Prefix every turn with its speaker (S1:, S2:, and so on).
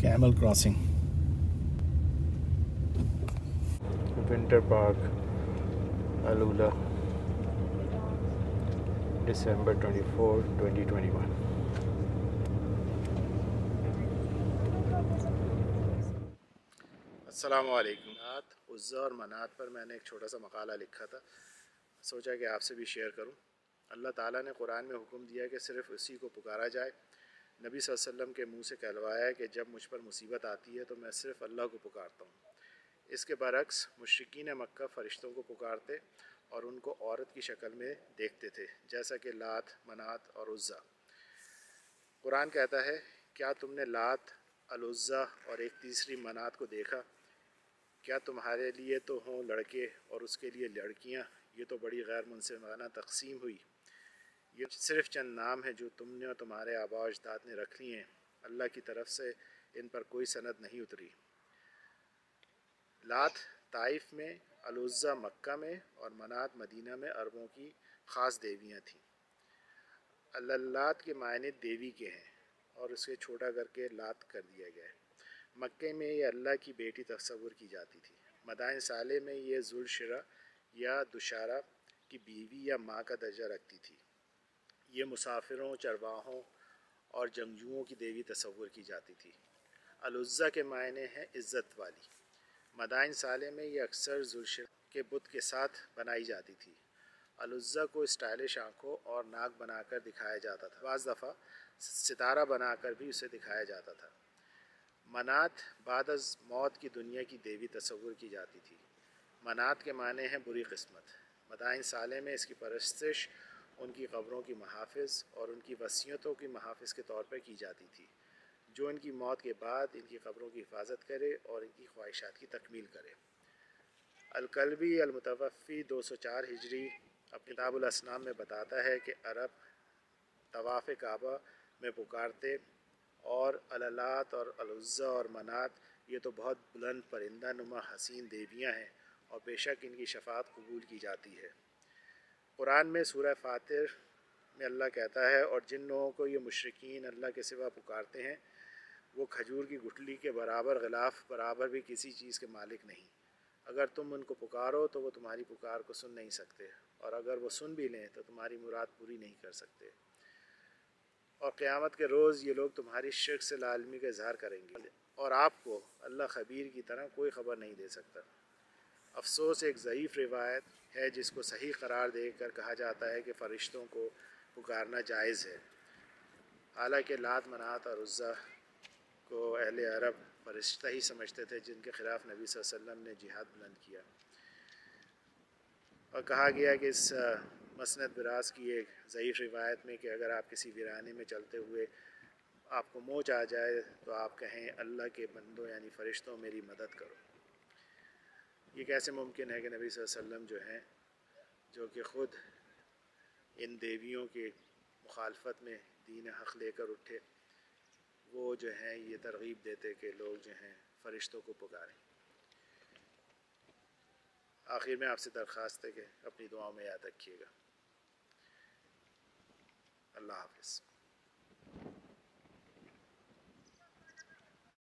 S1: Camel Crossing.
S2: Winter Park, Alula, December 24, 2021.
S1: السلام علیکم. عزا اور منات پر میں نے ایک چھوٹا سا مقالہ لکھا تھا، سوچا کہ آپ سے بھی شیئر کروں. اللہ تعالیٰ نے قرآن میں حکم دیا کہ صرف اسی کو پکارا جائے. نبی صلی اللہ علیہ وسلم کے منہ سے کہلوایا ہے کہ جب مجھ پر مصیبت آتی ہے تو میں صرف اللہ کو پکارتا ہوں. اس کے برعکس مشرکین مکہ فرشتوں کو پکارتے اور ان کو عورت کی شکل میں دیکھتے تھے، جیسا کہ لات، منات اور عزا. قرآن کہتا ہے، کیا تم نے لات، العزا اور ایک تیسری منات کو دیکھا؟ کیا تمہارے لیے تو ہوں لڑکے اور اس کے لیے لڑکیاں؟ یہ تو بڑی غیر منصفانہ تقسیم ہوئی. یہ صرف چند نام ہیں جو تم نے اور تمہارے آباء و اجداد نے رکھ لی ہیں. اللہ کی طرف سے ان پر کوئی سند نہیں اتری. لات طائف میں، العزا مکہ میں اور منات مدینہ میں عربوں کی خاص دیویاں تھیں. اللات کے معنی دیوی کے ہیں اور اسے چھوٹا کر کے لات کر دیا گیا ہے. مکہ میں یہ اللہ کی بیٹی تصور کی جاتی تھی. مدائن صالح میں یہ ذوالشرا یا دشارہ کی بیوی یا ماں کا درجہ رکھتی تھی. یہ مسافروں، چرواہوں اور جنگجوؤں کی دیوی تصور کی جاتی تھی. العزا کے معنی ہیں عزت والی. مدائن صالح میں یہ اکثر ذوالشرا کے بت کے ساتھ بنائی جاتی تھی. العزا کو اسٹائلش آنکھوں اور ناک بنا کر دکھایا جاتا تھا. بعض دفعہ ستارہ بنا کر بھی اسے دکھایا جاتا تھا. منات بعد از موت کی دنیا کی دیوی تصور کی جاتی تھی. منات کے معنی ہیں بری قسمت. مدائن صالح میں اس کی پرستش ان کی قبروں کی محافظ اور ان کی وصیتوں کی محافظ کے طور پر کی جاتی تھی، جو ان کی موت کے بعد ان کی قبروں کی حفاظت کرے اور ان کی خواہشات کی تکمیل کرے. الکلبی المتوفی 204 ہجری اپنی کتاب الاسنام میں بتاتا ہے کہ عرب طواف کعبہ میں پکارتے اور اللات اور العزا اور منات یہ تو بہت بلند پرندہ نما حسین دیویاں ہیں اور بے شک ان کی شفاعت قبول کی جاتی ہے. قرآن میں سورہ فاطر میں اللہ کہتا ہے، اور جن لوگوں کو یہ مشرکین اللہ کے سوا پکارتے ہیں وہ کھجور کی گٹھلی کے برابر غلاف برابر بھی کسی چیز کے مالک نہیں. اگر تم ان کو پکارو تو وہ تمہاری پکار کو سن نہیں سکتے، اور اگر وہ سن بھی لیں تو تمہاری مراد پوری نہیں کر سکتے. اور قیامت کے روز یہ لوگ تمہاری شرک سے لاعلمی کا اظہار کریں گے اور آپ کو اللہ خبیر کی طرح کوئی خبر نہیں دے سکتا. افسوس، ایک ضعیف روایت ہے جس کو صحیح قرار دے کر کہا جاتا ہے کہ فرشتوں کو پکارنا جائز ہے، حالانکہ لات، منات اور عزا کو اہل عرب فرشتہ ہی سمجھتے تھے جن کے خلاف نبی صلی اللہ علیہ وسلم نے جہاد بلند کیا. اور کہا گیا کہ اس مسند براز کی ایک ضعیف روایت میں کہ اگر آپ کسی ویرانے میں چلتے ہوئے آپ کو موچ آ جائے تو آپ کہیں، اللہ کے بندوں یعنی فرشتوں میری مدد کرو. یہ کیسے ممکن ہے کہ نبی صلی اللہ علیہ وسلم جو ہیں، جو کہ خود ان دیویوں کی مخالفت میں دین حق لے کر اٹھے، وہ جو ہیں یہ ترغیب دیتے کہ لوگ جو ہیں فرشتوں کو پکاریں. آخر میں آپ سے درخواست ہے کہ اپنی دعاؤں میں یاد رکھیے گا. اللہ حافظ.